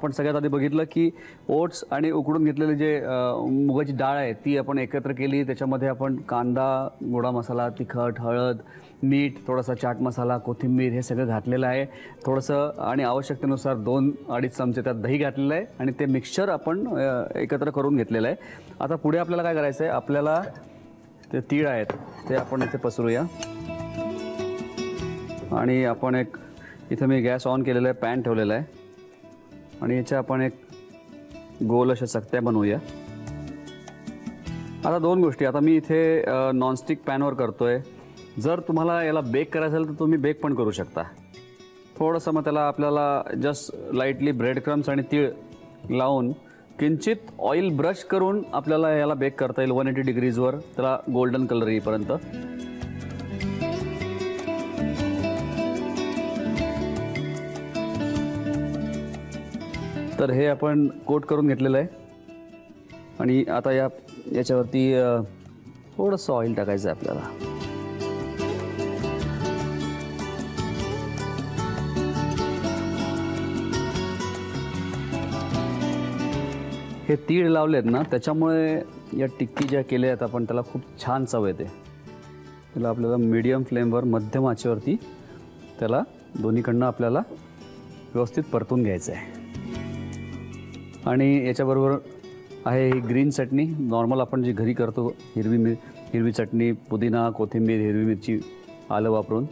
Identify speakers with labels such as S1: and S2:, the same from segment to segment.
S1: आपण सगळ्यात आधी बघितलं की ओट्स आणि उकडून घेतलेले जे मुगाची डाळ आहे ती आपण एकत्र केली। त्याच्यामध्ये आपण कांदा, गोडा मसाला, तिखट, हळद, मीठ, थोडासा चाट मसाला, कोथिंबीर हे सगळं घातलेलं आहे। थोडंसं आणि आवश्यकतेनुसार 2-2.5 चमचे त्यात दही घातलेलं आहे आणि ते मिक्सचर आपण एकत्र करून घेतलेलं आहे। आता पुढे आपल्याला काय करायचं आहे, आपल्याला ते तीळ आहेत ते आपण इथे पसरूया आणि आपण एक इथे मी गॅस ऑन केलेला आहे, पॅन ठेवलेला आहे आणि याच्या आपण एक गोल अशा चकत्या बनवूया। आता 2 गोष्टी, आता मी इथे नॉनस्टिक पॅनवर करतोय। जर तुम्हाला याला बेक करायचं असेल तर तुम्ही बेक पण करू शकता। थोडंसं मग त्याला आपल्याला जस्ट लाईटली ब्रेड क्रम्स आणि तीळ लावून किंचित ऑइल ब्रश करून आपल्याला याला बेक करता येईल 180 डिग्रीजवर, त्याला गोल्डन कलर येईपर्यंत। तर हे आपण कोट करून घेतलेलं आहे आणि आता याच्यावरती थोडंसं ऑइल टाकायचं आहे आपल्याला। हे तीळ लावलेत ना त्याच्यामुळे या टिक्की ज्या केल्या आहेत आपण त्याला खूप छान चव येते। त्याला आपल्याला मीडियम फ्लेमवर मध्यम आचेवरती त्याला दोन्हीकडनं आपल्याला व्यवस्थित परतून घ्यायचं आहे। आणि याच्याबरोबर आहे ही ग्रीन चटणी, नॉर्मल आपण जी घरी करतो हिरवी चटणी, पुदिना, कोथिंबीर, हिरवी मिरची, आलं वापरून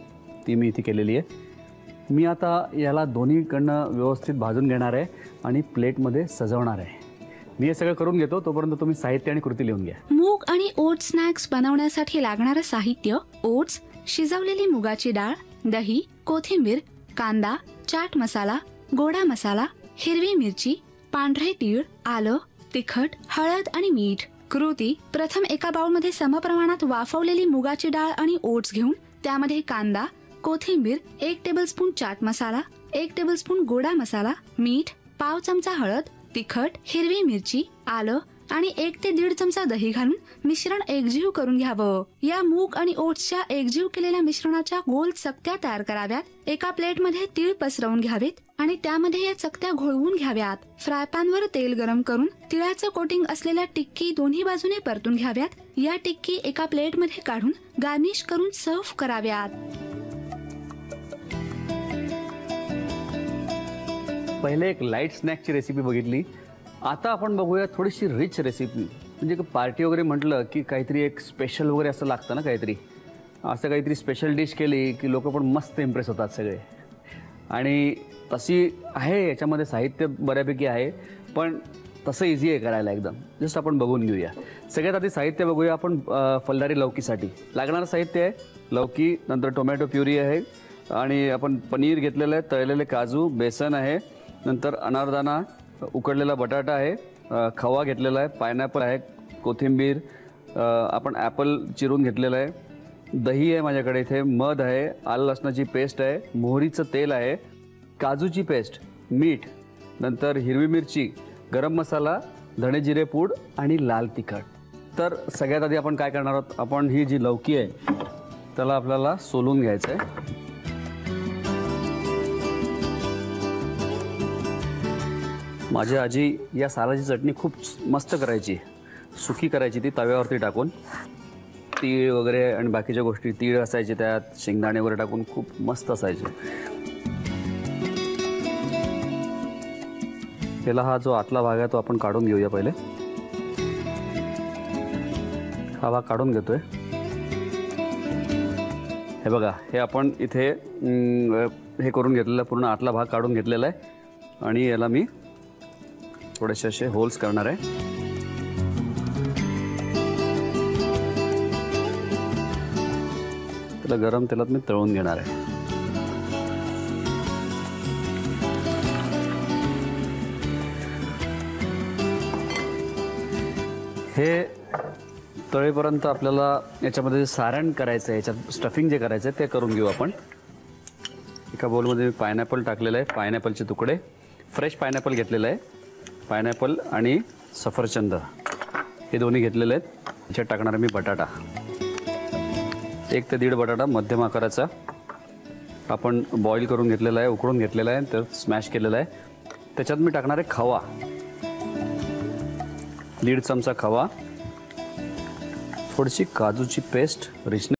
S1: ती मी इथे केलेली आहे। मी आता याला दोन्हीकडनं व्यवस्थित भाजून घेणार आहे आणि प्लेटमध्ये सजवणार आहे। मी हे सगळं करून घेतो, तोपर्यंत तुम्ही साहित्य आणि कृती लिहून घ्या।
S2: मूग आणि ओट्स स्नॅक्स बनवण्यासाठी लागणारं साहित्य: ओट्स, शिजवलेली मुगाची डाळ, दही, कोथिंबीर, कांदा, चाट मसाला, गोडा मसाला, हिरवी मिरची, पांढरे तीळ, आलं, तिखट, हळद आणि मीठ। कृती: प्रथम एका बाउलमध्ये समप्रमाणात वाफवलेली मुगाची डाळ आणि ओट्स घेऊन त्यामध्ये कांदा, कोथिंबीर, 1 टेबलस्पून चाट मसाला, 1 टेबलस्पून गोडा मसाला, मीठ, पाव चमचा हळद, तिखट, हिरवी मिरची, आलं आणि 1 ते 1.5 चमचा दही घालून मिश्रण एकजीव करून घ्यावं। या मूग आणि ओट्सच्या एकजीव केलेल्या मिश्रणाच्या गोल चकत्या तयार कराव्यात। एका प्लेटमध्ये तीळ पसरवून घ्यावेत आणि त्यामध्ये या चकत्या घोळवून घ्याव्यात। फ्रायपॅनवर तेल गरम करून तिळाचं कोटिंग असलेल्या टिक्की दोन्ही बाजूने परतून घ्याव्यात। या टिक्की एका प्लेटमध्ये काढून गार्निश करून सर्व्ह कराव्यात।
S1: पहिले एक लाईट स्नॅकची रेसिपी बघितली, आता आपण बघूया थोडीशी रिच रेसिपी। म्हणजे पार्टी वगैरे म्हटलं की काहीतरी एक स्पेशल वगैरे असं लागतं ना, काहीतरी स्पेशल डिश केली की लोक पण मस्त इम्प्रेस होतात सगळे। आणि तशी आहे, याच्यामध्ये साहित्य बऱ्यापैकी आहे पण तसं इझी आहे करायला एकदम। जस्ट आपण बघून घेऊया। सगळ्यात आधी साहित्य बघूया आपण। फलदारी लौकीसाठी लागणारं साहित्य आहे लौकी, नंतर टोमॅटो प्युरी आहे आणि आपण पनीर घेतलेलं आहे, तळलेले काजू, बेसन आहे, नंतर अनारदाना, उकडलेला बटाटा आहे, खवा घेतलेला आहे, पायनॅपल आहे, कोथिंबीर, आपण ॲपल चिरून घेतलेलं आहे, दही आहे माझ्याकडे इथे, मध आहे, आलं लसणाची पेस्ट आहे, मोहरीचं तेल आहे, काजूची पेस्ट, मीठ, नंतर हिरवी मिरची, गरम मसाला, धणे जिरे पूड आणि लाल तिखट। तर सगळ्यात आधी आपण काय करणार आहोत, आपण ही जी लौकी आहे त्याला आपल्याला सोलून घ्यायचं आहे। माझी आजी या सालाची चटणी खूप मस्त करायची, सुकी करायची ती तव्यावरती टाकून, तीळ वगैरे आणि बाकीच्या गोष्टी, तीळ असायचे त्यात, शेंगदाणे वगैरे टाकून खूप मस्त असायचे। त्याला हा जो आतला भाग आहे तो आपण काढून घेऊया। पहिले हा भाग काढून घेतोय। हे बघा, हे आपण इथे हे करून घेतलेला पूर्ण आतला भाग काढून घेतलेला आहे आणि याला मी थोडेसे असे होल्स करणार आहे। त्याला गरम तेलात मी तळून घेणार आहे। हे तळेपर्यंत आपल्याला याच्यामध्ये सारण करायचं आहे, याच्यात स्टफिंग जे करायचं आहे ते करून घेऊ आपण। एका बोलमध्ये मी पायनॅपल टाकलेलं आहे, पायनॅपलचे तुकडे, फ्रेश पायनॅपल घेतलेलं आहे, पायनॅपल आणि सफरचंद हे दोन्ही घेतलेले आहेत। याच्यात टाकणार मी बटाटा, 1 ते 1.5 बटाटा मध्यम आकाराचा आपण बॉईल करून घेतलेला आहे, उकळून घेतलेला आहे, तर स्मॅश केलेला आहे। त्याच्यात मी टाकणार आहे खवा, 1.5 चमचा खवा, थोडीशी काजूची पेस्ट, रिचनेस